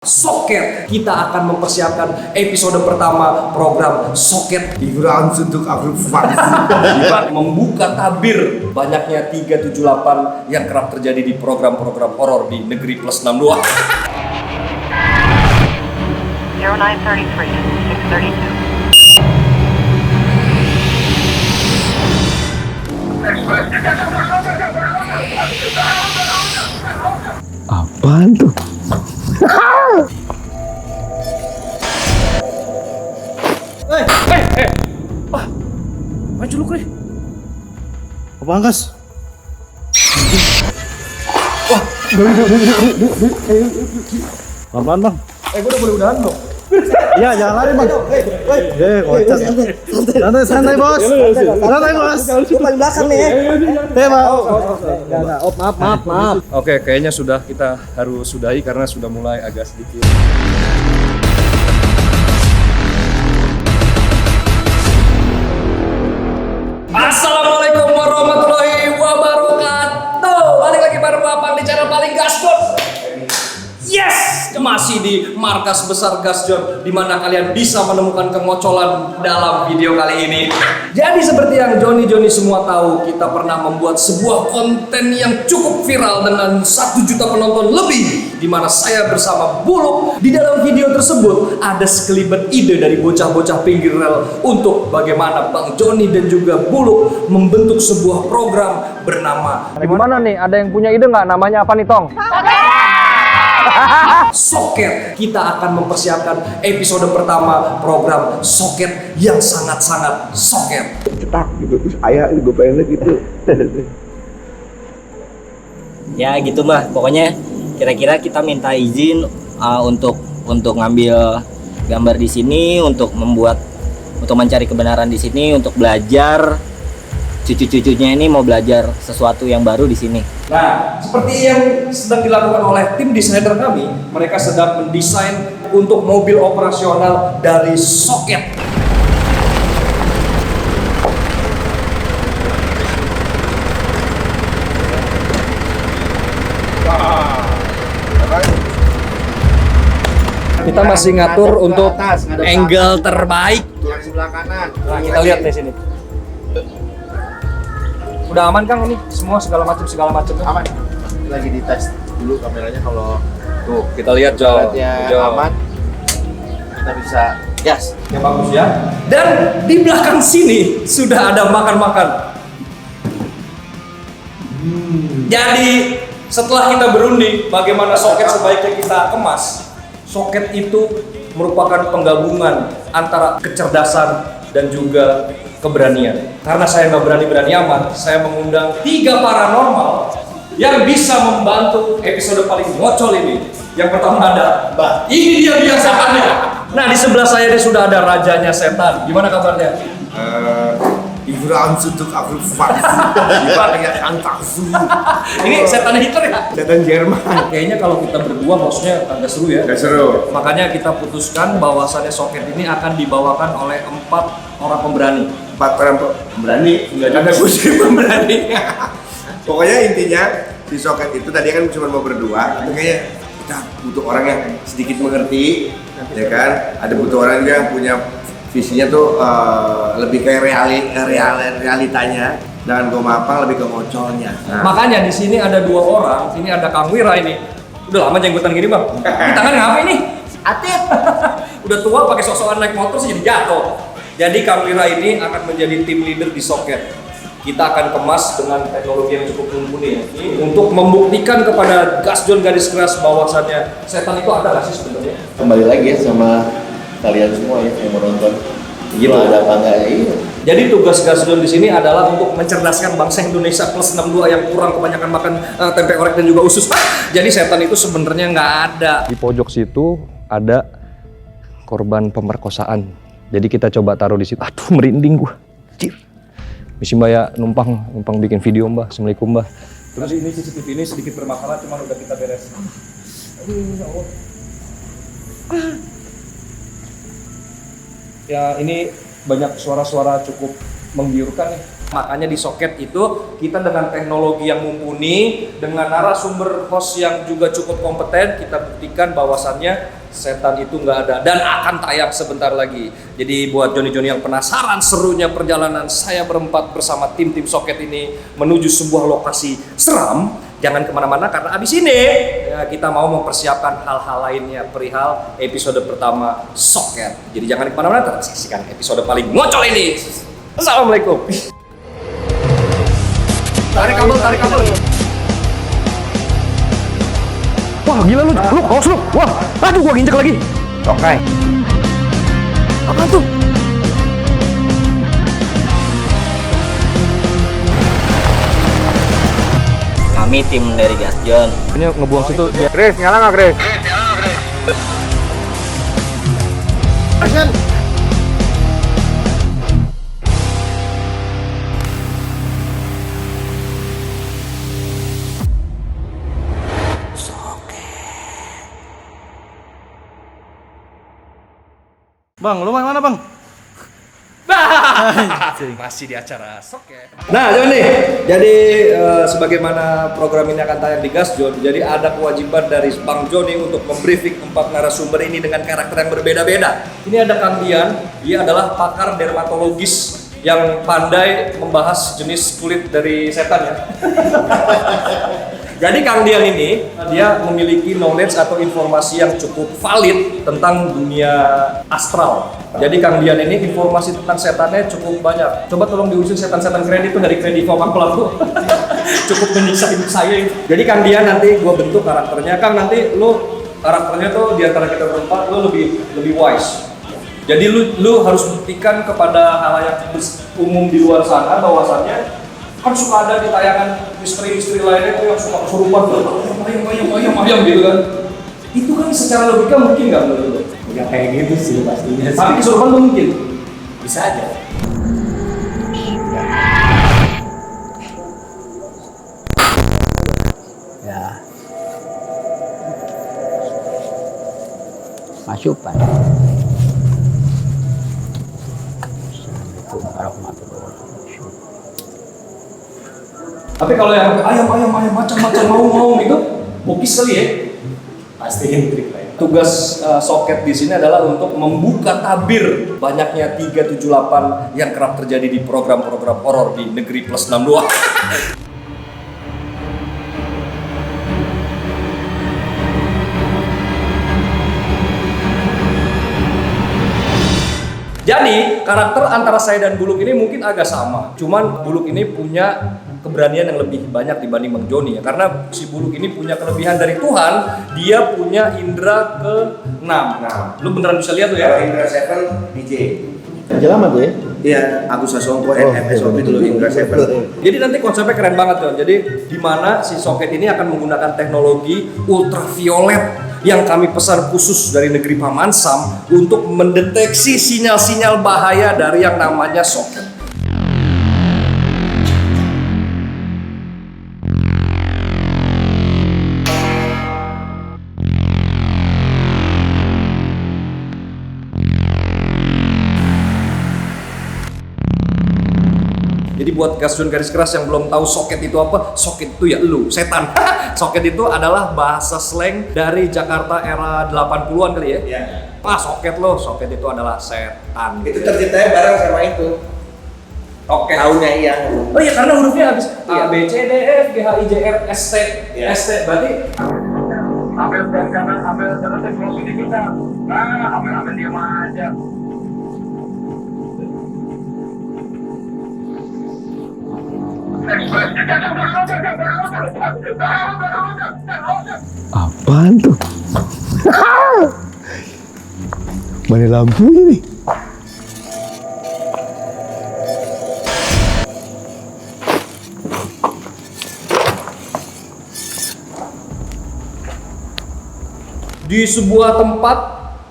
Soket, kita akan mempersiapkan episode pertama program Soket Hiburan untuk aku membuka tabir banyaknya 378 yang kerap terjadi di program-program horor di negeri plus 62. 0932 632. Apaan tuh? Maju lu, Kre. Apaan, Kas? Apaan, Bang? Gue udah boleh udahan belum? Iya, jangan lari, Bang. Kocak. Santai, Bos. Santai, Bos. Gue paling belakang nih. Maaf. Oke, kayaknya kita harus sudahi karena sudah mulai agak sedikit. Assalamualaikum warahmatullahi wabarakatuh. Balik lagi bareng Bapak di channel paling gasdon. Yes, masih di markas besar Gasjon, di mana kalian bisa menemukan kemocolan dalam video kali ini. Jadi seperti yang Joni semua tahu, kita pernah membuat sebuah konten yang cukup viral dengan 1 juta penonton lebih, di mana saya bersama Buluk. Di dalam video tersebut ada sekelibet ide dari bocah-bocah pinggir rel untuk bagaimana Bang Joni dan juga Buluk membentuk sebuah program bernama. Gimana nih? Ada yang punya ide nggak? Namanya apa nih, Tong? Soket, kita akan mempersiapkan episode pertama program Soket yang sangat-sangat soket. Cetak gitu, terus ayah gue pengennya gitu. Ya gitu mah. Pokoknya kira-kira kita minta izin untuk ngambil gambar di sini, untuk mencari kebenaran di sini, untuk belajar. Cucu-cucunya ini mau belajar sesuatu yang baru di sini. Nah, seperti yang sedang dilakukan oleh tim desainer kami, mereka sedang mendesain untuk mobil operasional dari Soket. Kita masih ngatur untuk angle terbaik. Yang sebelah kanan. Nah, kita lihat di sini. Udah aman Kang ini? Semua segala macam. Aman. Lagi dites dulu kameranya, kalau Tuh, kita lihat jauh. aman, kita bisa gas. Yang bagus ya. Dan di belakang sini sudah ada makan-makan. Jadi setelah kita berunding bagaimana soket sebaiknya kita kemas, soket itu merupakan penggabungan antara kecerdasan dan juga keberanian. Karena saya nggak berani amat, saya mengundang 3 paranormal yang bisa membantu episode paling ngocol ini. Yang pertama ada Mbak. Ini dia setannya. Nah, di sebelah saya ini sudah ada rajanya setan. Gimana kabarnya? Hiburan untuk aku Gimana ya, angkaksu. Ini setannya Hitler ya? Setan Jerman. Kayaknya kalau kita berdua maksudnya agak seru ya. Gak seru. Makanya kita putuskan bahwasannya Soket ini akan dibawakan oleh 4 orang pemberani. 4 orang pemberani. Enggak ada kunci pemberani. Pokoknya intinya si Soket itu tadi kan cuma mau berdua, tapi kayaknya kita butuh orang yang sedikit mengerti, ya kan? Ada butuh orang juga yang punya visinya tuh lebih kayak realitanya, dan gue mapang lebih ke ngocolnya. Nah, Makanya di sini ada 2 orang. Ini ada Kang Wira ini. Udah lama jenggotan gini bang. Ini tangannya apa ini? Atit. Udah tua pakai sok-sokan naik motor sih jadi jatuh. Jadi Kang Wira ini akan menjadi tim leader di Soket. Kita akan kemas dengan teknologi yang cukup mumpuni untuk membuktikan kepada Gasjon garis keras bahwasannya setan itu ada nggak sih sebenarnya? Kembali lagi ya sama kalian semua ya yang menonton. Gitu. Ada apa enggak ya? Iya. Jadi tugas Gasjon di sini adalah untuk mencerdaskan bangsa Indonesia plus 62 yang kurang kebanyakan makan tempe orek dan juga usus. Jadi setan itu sebenarnya nggak ada. Di pojok situ ada korban pemerkosaan. Jadi kita coba taruh di situ. Aduh, merinding gua. Cir. Misi Mbak ya numpang bikin video Mbak. Assalamualaikum Mbak. Terus ini CCTV ini sedikit bermasalah, cuma udah kita beres. Aduh, ya Allah. Ya ini banyak suara-suara cukup menggiurkan nih. Makanya di Soket itu kita dengan teknologi yang mumpuni, dengan narasumber host yang juga cukup kompeten, kita buktikan bahwasannya setan itu nggak ada dan akan tayang sebentar lagi. Jadi buat Joni-Joni yang penasaran serunya perjalanan saya berempat bersama tim-tim Soket ini menuju sebuah lokasi seram, jangan kemana-mana karena abis ini ya, kita mau mempersiapkan hal-hal lainnya perihal episode pertama Soket. Jadi jangan kemana-mana, tetap saksikan episode paling ngocol ini. Assalamualaikum. Tarik kabel. Wah gila lu awas lu. Wah, aduh gua ginjek lagi. Oke. Apa tuh? Kami tim dari Gasjon. Ini ngebuang situ. Chris, nyala nggak Chris? Bang, lu mana bang? Masih di acara Soket. Nah, Joni, jadi sebagaimana program ini akan tayang di Gasjon, jadi ada kewajiban dari Bang Joni untuk membriefing 4 narasumber ini dengan karakter yang berbeda-beda. Ini ada Kang Dian, dia adalah pakar dermatologis yang pandai membahas jenis kulit dari setan ya. Jadi Kang Dian ini, dia memiliki knowledge atau informasi yang cukup valid tentang dunia astral. Jadi Kang Dian ini informasi tentang setannya cukup banyak. Coba tolong diusir setan-setan keren itu dari Kredivo Pangkulanku. Cukup menyiksa hidup saya. Jadi Kang Dian nanti gue bentuk karakternya. Kang nanti lu karakternya tuh di antara kita berempat lu lebih wise. Jadi lu harus buktikan kepada halayak umum di luar sana bahwasannya kan suka ada di tayangan misteri-misteri lainnya itu yang suka kesurupan ayam gitu kan. Itu kan secara logika mungkin nggak menurut lo? Ya kayak gitu sih pastinya. Tapi kesurupan tuh mungkin? Bisa aja. Ya. Masuk Pak. Assalamualaikum warahmatullahi wabarakatuh. Tapi kalau yang ayam macam-macam mau gitu, bokis kali ya. Pastiin trik lain. Tugas Soket di sini adalah untuk membuka tabir banyaknya 378 yang kerap terjadi di program-program horor di Negeri Plus 62. Jadi karakter antara saya dan Buluk ini mungkin agak sama, cuman Buluk ini punya keberanian yang lebih banyak dibanding Bang Joni ya, karena si Buluk ini punya kelebihan dari Tuhan, dia punya indera ke-6. Nah, lu beneran bisa lihat tuh ya? Kalau Indra 7 DJ. Lama tuh ya? Iya, Agus Sasongko SOP dulu Indra 7. Jadi nanti konsepnya keren banget John. Jadi di mana si Soket ini akan menggunakan teknologi ultraviolet yang kami pesan khusus dari negeri Paman Sam untuk mendeteksi sinyal-sinyal bahaya dari yang namanya soket. Jadi buat Gasjon garis keras yang belum tahu soket itu apa, soket itu ya lu, setan. Soket itu adalah bahasa slang dari Jakarta era 80-an kali ya. Iya. Soket lo, soket itu adalah setan. Itu terciptanya bareng sama itu. Oke. Tahunnya iya. Oh iya, karena hurufnya habis Iya. A B C D E F G H I J R S T Iya. S T berarti Ambil dan kanan, ambil terus eksplosif kita. Ambil diam aja. Apaan tuh? Mana lampunya nih? di sebuah tempat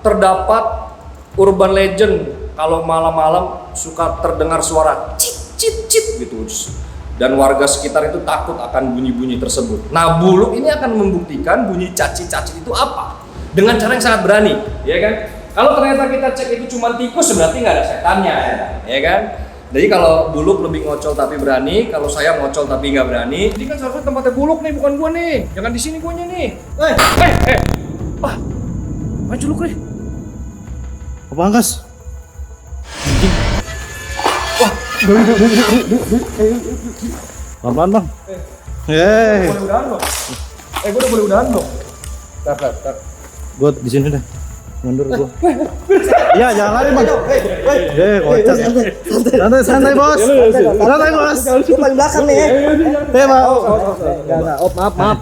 terdapat urban legend kalau malam-malam suka terdengar suara cit cit cit gitu. Dan warga sekitar itu takut akan bunyi-bunyi tersebut. Nah, Buluk ini akan membuktikan bunyi caci-caci itu apa dengan cara yang sangat berani, ya kan? Kalau ternyata kita cek itu cuma tikus, berarti nggak ada setannya, ya kan? Jadi kalau Buluk lebih ngocol tapi berani, kalau saya ngocol tapi nggak berani. Ini kan seharusnya tempatnya Buluk nih, bukan gua nih. Jangan di sini guanya nih. Ah, maju lu nih. Apa Angkas? Pelan-pelan bang. Boleh udahan dong. Gua udah boleh udahan dong. Tar. Gue di sini deh. Mundur gue. Iya jangan lari bang. Kocak. Santai bos. Santai bos. Gue paling belakang nih. Bang. Maaf.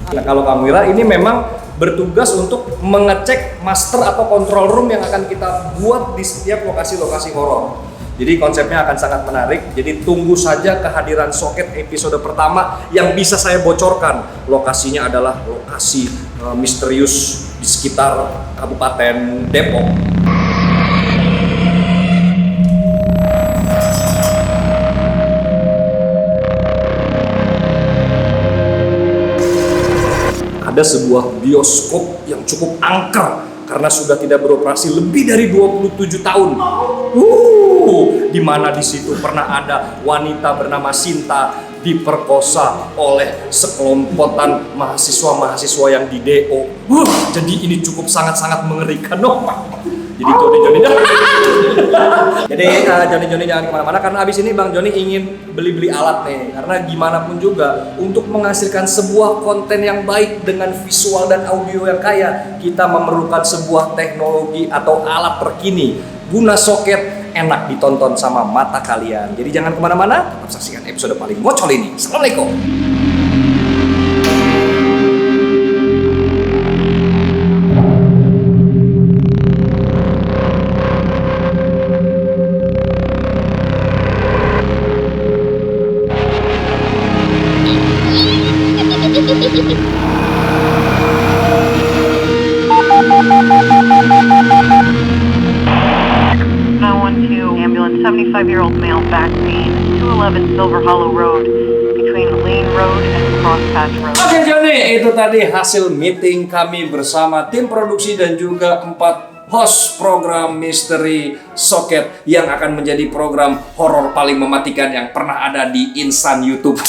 Nah, kalau kamera ini memang bertugas untuk mengecek master atau control room yang akan kita buat di setiap lokasi-lokasi horor. Jadi konsepnya akan sangat menarik. Jadi tunggu saja kehadiran Soket episode pertama yang bisa saya bocorkan. Lokasinya adalah lokasi misterius di sekitar Kabupaten Depok. Ada sebuah bioskop yang cukup angker karena sudah tidak beroperasi lebih dari 27 tahun. Di mana di situ pernah ada wanita bernama Sinta diperkosa oleh sekelompokan mahasiswa-mahasiswa yang di DO. Jadi ini cukup sangat-sangat mengerikan. Jadi Joni jangan kemana-mana karena abis ini Bang Joni ingin beli alat nih. Karena gimana pun juga untuk menghasilkan sebuah konten yang baik dengan visual dan audio yang kaya, kita memerlukan sebuah teknologi atau alat terkini. Guna Soket enak ditonton sama mata kalian. Jadi jangan kemana-mana, tetap saksikan episode paling ngocol ini. Assalamualaikum. Ambulance, 75-year-old male back scene, 211 Silver Hollow Road, between Lane Road and Crosspatch Road. Oke Joni, itu tadi hasil meeting kami bersama tim produksi dan juga 4 host program Misteri Soket yang akan menjadi program horor paling mematikan yang pernah ada di instan YouTube.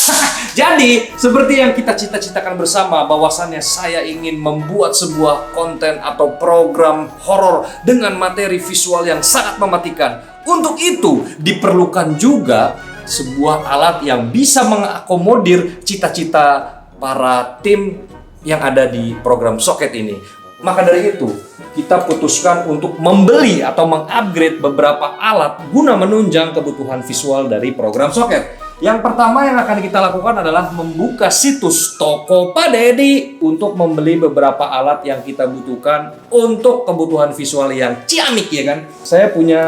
Jadi, seperti yang kita cita-citakan bersama, bahwasannya saya ingin membuat sebuah konten atau program horor dengan materi visual yang sangat mematikan. Untuk itu, diperlukan juga sebuah alat yang bisa mengakomodir cita-cita para tim yang ada di program Soket ini. Maka dari itu, kita putuskan untuk membeli atau mengupgrade beberapa alat guna menunjang kebutuhan visual dari program Soket. Yang pertama yang akan kita lakukan adalah membuka situs toko Pak Dedi untuk membeli beberapa alat yang kita butuhkan untuk kebutuhan visual yang ciamik, ya kan? Saya punya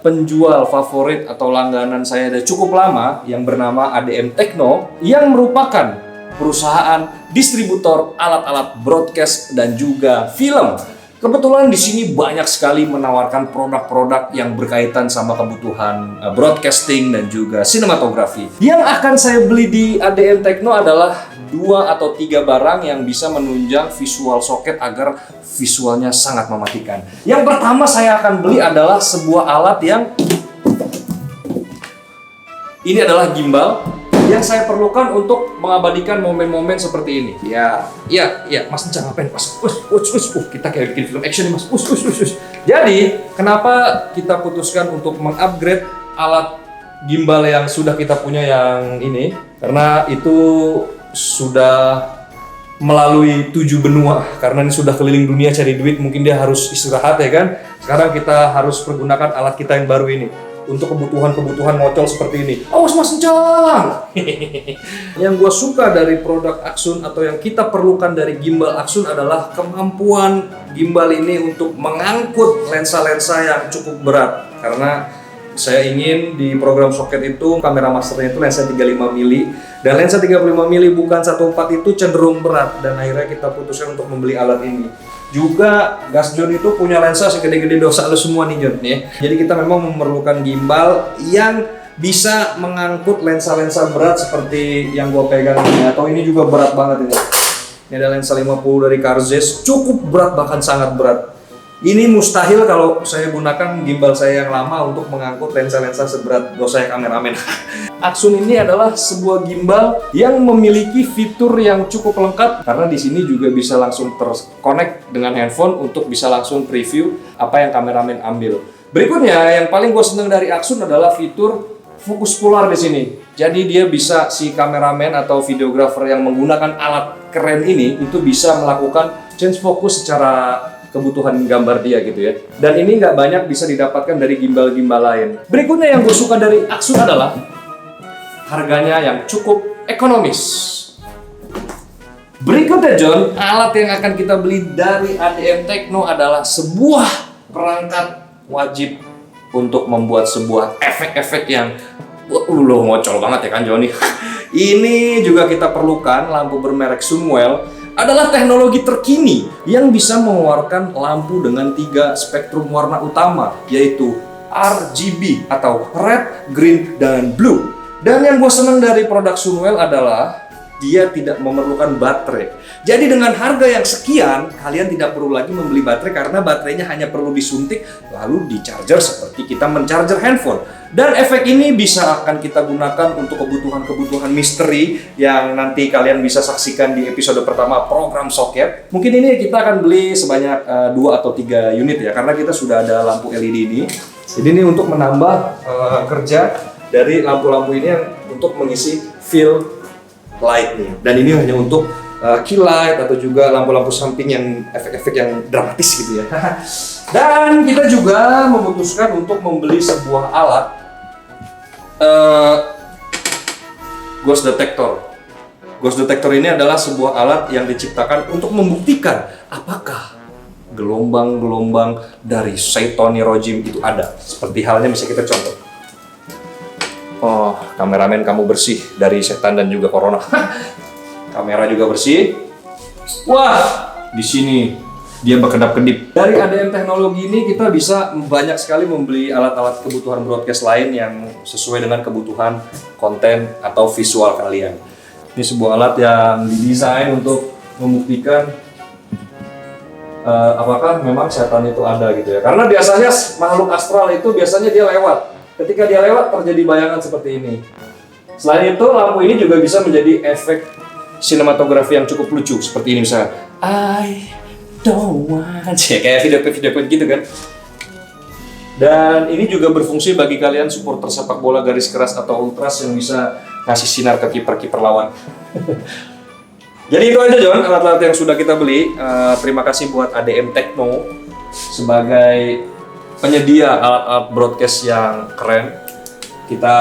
penjual favorit atau langganan saya sudah cukup lama yang bernama ADM Techno yang merupakan perusahaan distributor alat-alat broadcast dan juga film. Kebetulan di sini banyak sekali menawarkan produk-produk yang berkaitan sama kebutuhan broadcasting dan juga sinematografi. Yang akan saya beli di ADM Techno adalah 2 atau 3 barang yang bisa menunjang visual Soket agar visualnya sangat mematikan. Yang pertama saya akan beli adalah sebuah alat yang ini adalah gimbal yang saya perlukan untuk mengabadikan momen-momen seperti ini. Ya, Mas jangan ngapain, Mas? Kita kayak bikin film action nih, Mas. Jadi, kenapa kita putuskan untuk mengupgrade alat gimbal yang sudah kita punya yang ini? Karena itu sudah melalui 7 benua. Karena ini sudah keliling dunia cari duit, mungkin dia harus istirahat, ya kan? Sekarang kita harus pergunakan alat kita yang baru ini untuk kebutuhan-kebutuhan ngocol seperti ini. Awas Mas Encang! Yang gue suka dari produk Axun atau yang kita perlukan dari gimbal Axun adalah kemampuan gimbal ini untuk mengangkut lensa-lensa yang cukup berat. Karena saya ingin di program Soket itu kamera masternya itu lensa 35mm, dan lensa 35mm bukan 1.4 itu cenderung berat, dan akhirnya kita putuskan untuk membeli alat ini. Juga Gas John itu punya lensa segede-gede dosa lu semua nih John ya. Jadi kita memang memerlukan gimbal yang bisa mengangkut lensa-lensa berat seperti yang gua pegang ini, atau ini juga berat banget ini. Ini ada lensa 50 dari Carzes, cukup berat, bahkan sangat berat. Ini mustahil kalau saya gunakan gimbal saya yang lama untuk mengangkut lensa-lensa seberat bos saya kameramen. Axun ini adalah sebuah gimbal yang memiliki fitur yang cukup lengkap karena di sini juga bisa langsung terkonek dengan handphone untuk bisa langsung preview apa yang kameramen ambil. Berikutnya yang paling gue seneng dari Axun adalah fitur fokus polar di sini. Jadi dia bisa si kameramen atau videographer yang menggunakan alat keren ini itu bisa melakukan change focus secara kebutuhan gambar dia gitu ya. Dan ini nggak banyak bisa didapatkan dari gimbal-gimbal lain. Berikutnya yang gue suka dari Axun adalah harganya yang cukup ekonomis. Berikutnya John, alat yang akan kita beli dari ADM Techno adalah sebuah perangkat wajib untuk membuat sebuah efek-efek yang loh ngocol banget ya kan Johnny. Ini juga kita perlukan lampu bermerek Sunwell. Adalah teknologi terkini yang bisa mengeluarkan lampu dengan 3 spektrum warna utama, yaitu RGB atau red, green, dan blue. Dan yang gue senang dari produk Sunwell adalah dia tidak memerlukan baterai. Jadi dengan harga yang sekian, kalian tidak perlu lagi membeli baterai karena baterainya hanya perlu disuntik lalu di-charger seperti kita men-charger handphone. Dan efek ini bisa akan kita gunakan untuk kebutuhan-kebutuhan misteri yang nanti kalian bisa saksikan di episode pertama program soket. Mungkin ini kita akan beli sebanyak 2 atau 3 unit ya, karena kita sudah ada lampu LED ini. Jadi ini untuk menambah kerja dari lampu-lampu ini yang untuk mengisi fill light nih. Dan ini hanya untuk key light atau juga lampu-lampu samping yang efek-efek yang dramatis gitu ya. Dan kita juga memutuskan untuk membeli sebuah alat ghost detector. Ghost detector ini adalah sebuah alat yang diciptakan untuk membuktikan apakah gelombang-gelombang dari Syaitani Rojim itu ada. Seperti halnya bisa kita contoh. Oh, kameramen kamu bersih dari setan dan juga corona. Kamera juga bersih. Wah, di sini dia berkedap-kedip. Dari ADM teknologi ini kita bisa banyak sekali membeli alat-alat kebutuhan broadcast lain yang sesuai dengan kebutuhan konten atau visual kalian. Ini sebuah alat yang didesain untuk membuktikan apakah memang setan itu ada gitu ya. Karena biasanya makhluk astral itu biasanya dia lewat. Ketika dia lewat terjadi bayangan seperti ini. Selain itu lampu ini juga bisa menjadi efek sinematografi yang cukup lucu seperti ini misalnya. I don't want ya, kayak video gitu kan. Dan ini juga berfungsi bagi kalian supporter sepak bola garis keras atau ultras yang bisa ngasih sinar ke kiper-kiper lawan. Jadi itu aja John, alat-alat yang sudah kita beli. Terima kasih buat ADM Techno sebagai penyedia alat-alat broadcast yang keren. Kita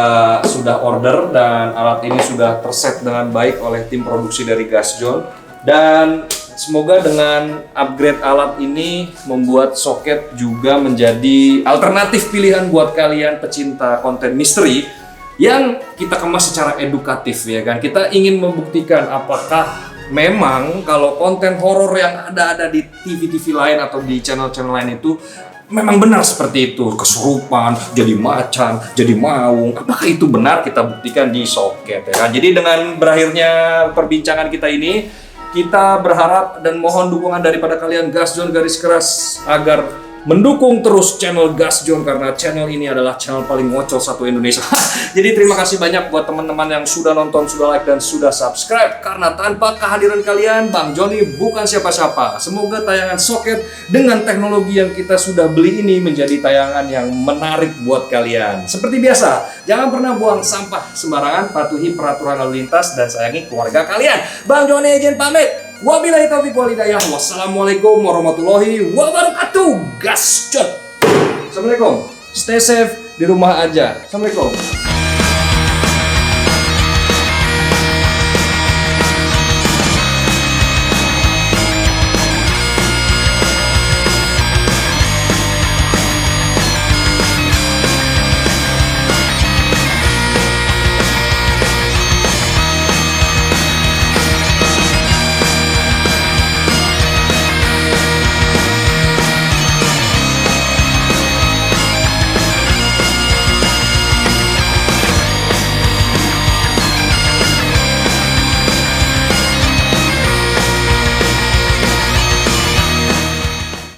sudah order dan alat ini sudah terset dengan baik oleh tim produksi dari Gasjon. Dan semoga dengan upgrade alat ini membuat soket juga menjadi alternatif pilihan buat kalian pecinta konten misteri yang kita kemas secara edukatif ya kan. Kita ingin membuktikan apakah memang kalau konten horor yang ada di TV-TV lain atau di channel-channel lain itu memang benar seperti itu, kesurupan, jadi macan, jadi maung. Apakah itu benar? Kita buktikan di soket ya kan. Jadi dengan berakhirnya perbincangan kita ini, kita berharap dan mohon dukungan daripada kalian Gasjon garis keras agar mendukung terus channel Gasjon karena channel ini adalah channel paling ngocol satu Indonesia. Jadi terima kasih banyak buat teman-teman yang sudah nonton, sudah like dan sudah subscribe. Karena tanpa kehadiran kalian, Bang Joni bukan siapa-siapa. Semoga tayangan soket dengan teknologi yang kita sudah beli ini menjadi tayangan yang menarik buat kalian. Seperti biasa, jangan pernah buang sampah sembarangan, patuhi peraturan lalu lintas dan sayangi keluarga kalian. Bang Joni izin pamit. Wabillahi taufiq wal hidayah. Wassalamualaikum warahmatullahi wabarakatuh. Gasjon. Assalamualaikum. Stay safe di rumah aja. Assalamualaikum.